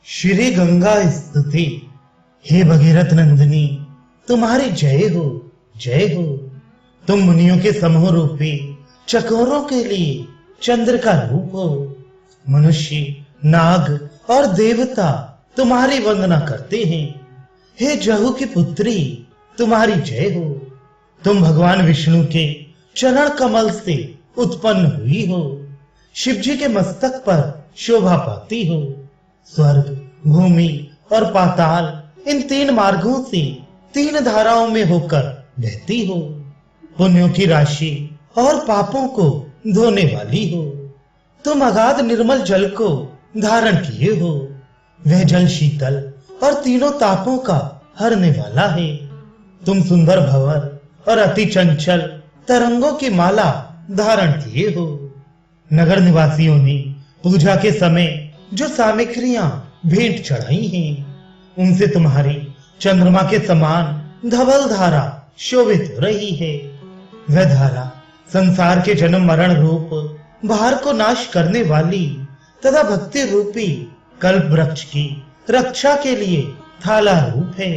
श्री गंगा स्तुति। हे भगीरथ नंदिनी, तुम्हारी जय हो, जय हो। तुम मुनियों के समूह रूपी चकोरों के लिए चंद्र का रूप हो। मनुष्य, नाग और देवता तुम्हारी वंदना करते हैं। हे जहु की पुत्री, तुम्हारी जय हो। तुम भगवान विष्णु के चरण कमल से उत्पन्न हुई हो। शिव जी के मस्तक पर शोभा पाती हो। स्वर्ग, भूमि और पाताल, इन तीन मार्गों से तीन धाराओं में होकर बहती हो। पुण्यों की राशि और पापों को धोने वाली हो। तुम अगाध निर्मल जल को धारण किए हो। वह जल शीतल और तीनों तापों का हरने वाला है। तुम सुंदर भंवर और अति चंचल तरंगों की माला धारण किए हो। नगर निवासियों ने पूजा के समय जो सामग्रियां भेंट चढ़ाई हैं, उनसे तुम्हारी चंद्रमा के समान धवल धारा शोभित हो रही है। वह धारा संसार के जन्म मरण रूप भार को नाश करने वाली तथा भक्ति रूपी कल्प वृक्ष की रक्षा के लिए थाला रूप है।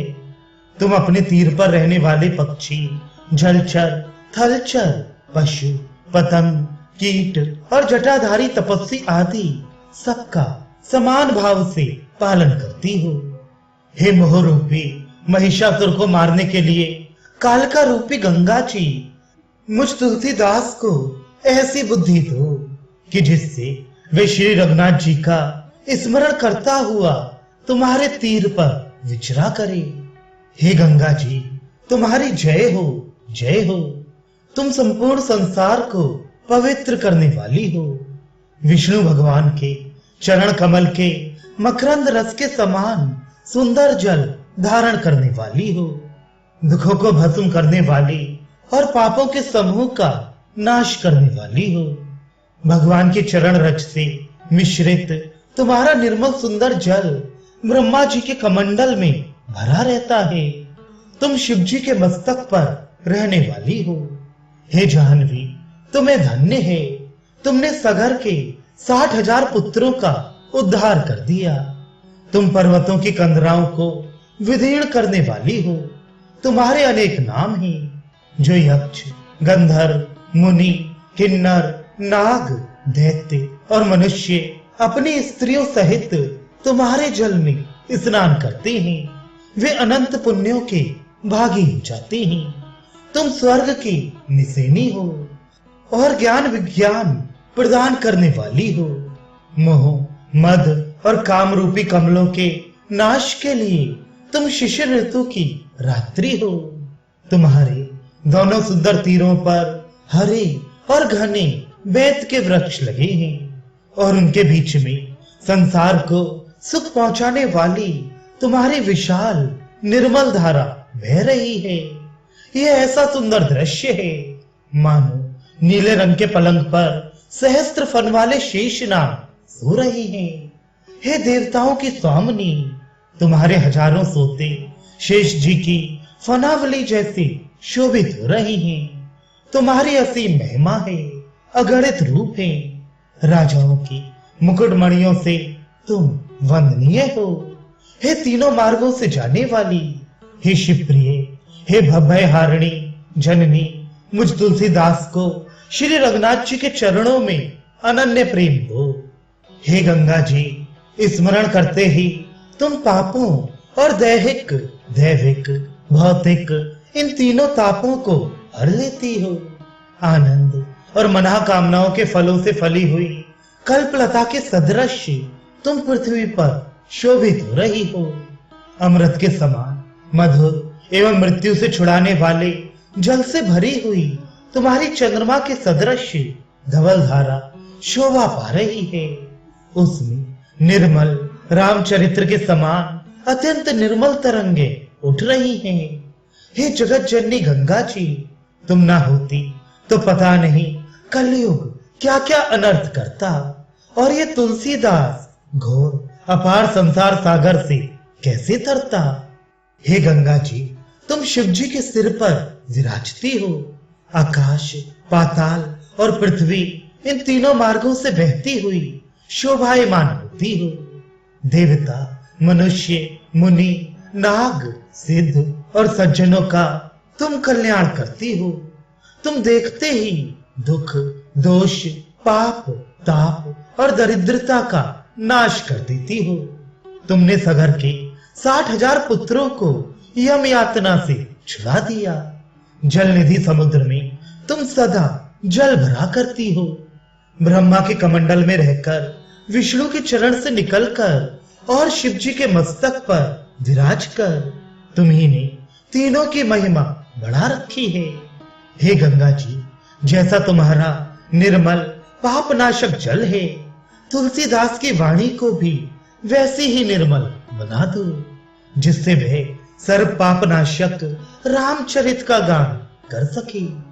तुम अपने तीर पर रहने वाले पक्षी, जलचर, थलचर, पशु, पतंग, कीट और जटाधारी तपस्वी आदि सबका समान भाव से पालन करती हो। हे मोह रूपी महिषासुर को मारने के लिए कालका रूपी गंगा जी, मुझ तुलसीदास को ऐसी बुद्धि दो कि जिससे वे श्री रघुनाथ जी का स्मरण करता हुआ तुम्हारे तीर पर विचरा करे। हे गंगा जी, तुम्हारी जय हो, जय हो। तुम संपूर्ण संसार को पवित्र करने वाली हो। विष्णु भगवान के चरण कमल के मकरंद रस के समान सुंदर जल धारण करने वाली हो। दुखों को भस्म करने वाली और पापों के समूह का नाश करने वाली हो। भगवान के चरण रज से मिश्रित तुम्हारा निर्मल सुंदर जल ब्रह्मा जी के कमंडल में भरा रहता है। तुम शिव जी के मस्तक पर रहने वाली हो। हे जाह्नवी, तुम्हें धन्य है। तुमने सगर के 60,000 पुत्रों का उद्धार कर दिया। तुम पर्वतों की कंदराओं को विदीर्ण करने वाली हो। तुम्हारे अनेक नाम हैं, जो यक्ष, गंधर्व, मुनि, किन्नर, नाग, दैत्य और मनुष्य अपनी स्त्रियों सहित तुम्हारे जल में स्नान करते हैं। वे अनंत पुण्यों के भागी हो जाते हैं। तुम स्वर्ग की निसेनी हो और ज्ञान विज्ञान प्रदान करने वाली हो। मोह, मद और काम रूपी कमलों के नाश के लिए तुम शिशिर ऋतु की रात्रि हो। तुम्हारे दोनों सुंदर तीरों पर हरे और घने बेत के वृक्ष लगे हैं और उनके बीच में संसार को सुख पहुंचाने वाली तुम्हारी विशाल निर्मल धारा बह रही है। यह ऐसा सुंदर दृश्य है मानो नीले रंग के पलंग पर सहस्त्र फन वाले शेषनाग सो रहे हैं। हे देवताओं की स्वामिनी, तुम्हारे हजारों सोते शेष जी की फनावली जैसी शोभित हो रही हैं। तुम्हारी असीम महिमा है, अगणित रूप है। राजाओं की मुकुटमणियों से तुम वंदनीय हो। हे तीनों मार्गों से जाने वाली, हे शिवप्रिय, हे भभय हारिणी जननी, मुझ तुलसीदास को श्री रघुनाथ जी के चरणों में अनन्य प्रेम दो। हे गंगा जी, स्मरण करते ही तुम पापों और दैहिक, दैविक, भौतिक इन तीनों तापों को हर लेती हो। आनंद और मनोकामनाओं के फलों से फली हुई कल्पलता के सदृश तुम पृथ्वी पर शोभित हो रही हो। अमृत के समान मधुर एवं मृत्यु से छुड़ाने वाले जल से भरी हुई तुम्हारी चंद्रमा के सदृश धवल धारा शोभा पा रही है। उसमें निर्मल रामचरित्र के समान अत्यंत निर्मल तरंगे उठ रही हैं। हे जगत जननी गंगा जी, तुम ना होती तो पता नहीं कलयुग क्या क्या अनर्थ करता और ये तुलसीदास घोर अपार संसार सागर से कैसे तरता। हे गंगा जी, तुम शिव जी के सिर पर विराजती हो। आकाश, पाताल और पृथ्वी इन तीनों मार्गों से बहती हुई शोभायमान होती हो। देवता, मनुष्य, मुनि, नाग, सिद्ध और सज्जनों का तुम कल्याण करती हो। तुम देखते ही दुख, दोष, पाप, ताप और दरिद्रता का नाश कर देती हो। तुमने सगर के 60,000 पुत्रों को यम यातना से छुड़ा दिया। जल निधि समुद्र में तुम सदा जल भरा करती हो। ब्रह्मा के कमंडल में रहकर, विष्णु के चरण से निकलकर और शिव जी के मस्तक पर विराज कर तुम्ही ने तीनों की महिमा बढ़ा रखी है। हे गंगा जी, जैसा तुम्हारा निर्मल पापनाशक जल है, तुलसीदास की वाणी को भी वैसी ही निर्मल बना दो, जिससे वह सर्व पापनाशक रामचरित का गान कर सके।